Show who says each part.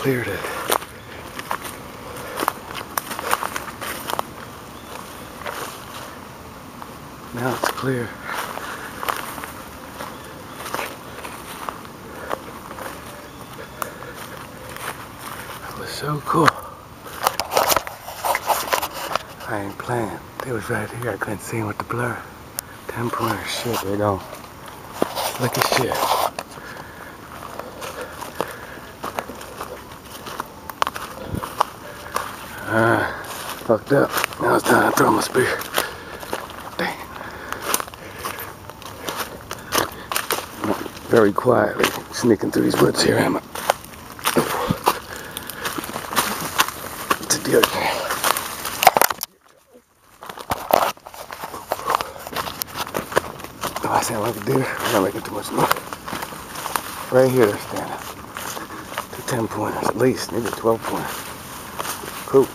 Speaker 1: cleared it. Now it's clear. That was so cool. I ain't playing. They was right here. I couldn't see them with the blur. 10-pointer shit, they don't. Slick as shit. Fucked up. Now it's time to throw my spear. Dang. Very quietly sneaking through these woods here, am I? It's a deer cam. Oh, I sound like a deer. I'm not making too much noise. Right here they're standing. 2 10-pointers at least, maybe 12-pointers. Cool.